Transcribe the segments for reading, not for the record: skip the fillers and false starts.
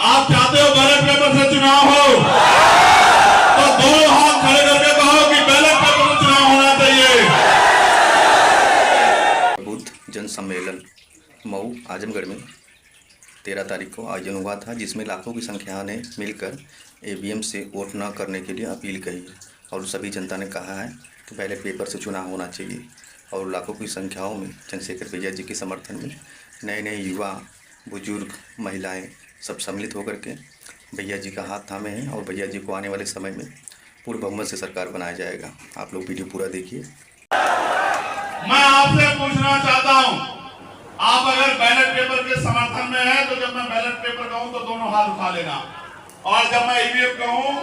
आप चाहते हो बैलेट पेपर से चुनाव हो तो दोनों हाथ खड़े करके कहो कि बैलेट पेपर से चुनाव होना चाहिए। बुद्ध जन सम्मेलन मऊ आजमगढ़ में 13 तारीख को आयोजन हुआ था, जिसमें लाखों की संख्या ने मिलकर ईवीएम से वोट न करने के लिए अपील कही और सभी जनता ने कहा है कि बैलेट पेपर से चुनाव होना चाहिए। और लाखों की संख्याओं में चंद्रशेखर भैया जी के समर्थन में नए नए युवा, बुजुर्ग, महिलाएं सब सम्मिलित होकर के भैया जी का हाथ थामे हैं और भैया जी को आने वाले समय में पूर्ण बहुमत से सरकार बनाया जाएगा। आप लोग वीडियो पूरा देखिए। मैं आपसे पूछना चाहता हूं, आप अगर बैलेट पेपर के समर्थन में हैं तो जब मैं बैलेट पेपर कहूं तो दोनों हाथ उठा लेना, और जब मैं ईवीएम कहूं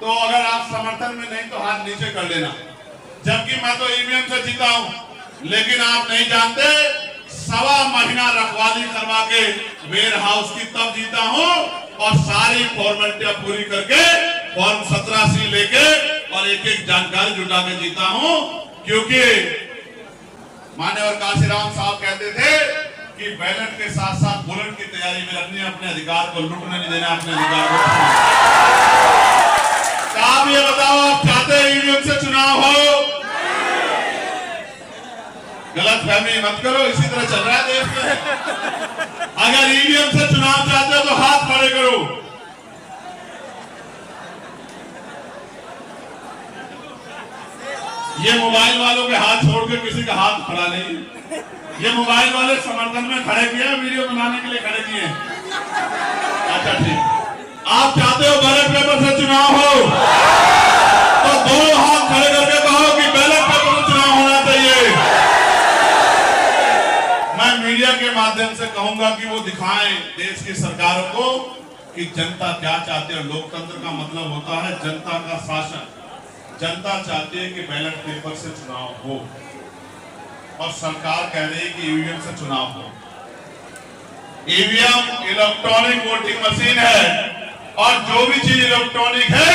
तो अगर आप समर्थन में नहीं तो हाथ नीचे कर लेना। जबकि मैं तो ईवीएम से जीता हूं, लेकिन आप नहीं जानते 1.25 महीना रखवाली करवा के वेयर हाउस की तब जीता हूं और सारी फॉर्मेलिटियां पूरी करके फॉर्म 17C लेके और एक एक जानकारी जुटा के जीता हूं। क्योंकि माननीय काशीराम साहब कहते थे कि बैलेट के साथ साथ बुलेट की तैयारी में रखनी है, अपने अधिकार को लूटने नहीं देना, अपने अधिकार को। आप ये बताओ, आप चाहते हैं ईवीएम से चुनाव हो? गलत फहमी मत करो, इसी तरह चल रहा है देश में। अगर ईवीएम से चुनाव चाहते हो तो हाथ खड़े करो। ये मोबाइल वालों के हाथ छोड़ के किसी का हाथ खड़ा नहीं, ये मोबाइल वाले समर्थन में खड़े किए, वीडियो बनाने के लिए खड़े किए। अच्छा ठीक, आप चाहते हो बैलेट पेपर से चुनाव हो तो दोनों हाथ खड़े करके कहो कि बैलेट पेपर से चुनाव होना चाहिए। मैं मीडिया के माध्यम से कहूंगा कि वो दिखाएं देश की सरकारों को कि जनता क्या चाहती है। लोकतंत्र का मतलब होता है जनता का शासन। जनता चाहती है कि बैलेट पेपर से चुनाव हो और सरकार कह रही है कि ईवीएम से चुनाव हो। ईवीएम इलेक्ट्रॉनिक वोटिंग मशीन है और जो भी चीज इलेक्ट्रॉनिक है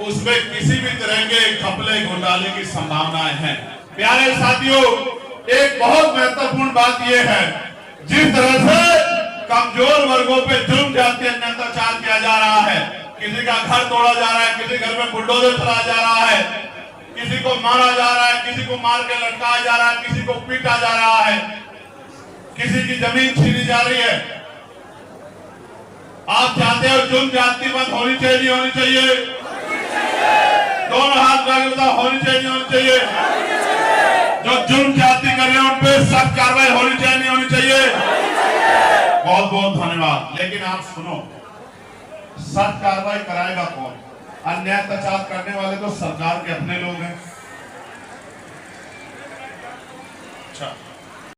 उसमें किसी भी तरह के घपले घोटाले की संभावनाएं हैं। प्यारे साथियों, एक बहुत महत्वपूर्ण बात यह है, जिस तरह से कमजोर वर्गों पे जुल्म जाति अत्याचार किया जा रहा है, किसी का घर तोड़ा जा रहा है, किसी घर में बुलडोजर चलाया जा रहा है, किसी को मारा जा रहा है, किसी को मार के लटकाया जा रहा है, किसी को पीटा जा रहा है, किसी की जमीन छीनी जा रही है। आप चाहते हो जुल्म जाति बंद होनी चाहिए, नहीं होनी चाहिए? दोनों हाथ जागरूकता होनी चाहिए, नहीं होनी चाहिए? जो जुल्म जाति कर रहे हैं उन पे सख्त कार्रवाई होनी चाहिए, नहीं होनी चाहिए? बहुत बहुत धन्यवाद। लेकिन आप सुनो, सख्त कार्रवाई कराएगा कौन? अन्याय अत्याचार करने वाले तो सरकार के अपने लोग हैं। अच्छा,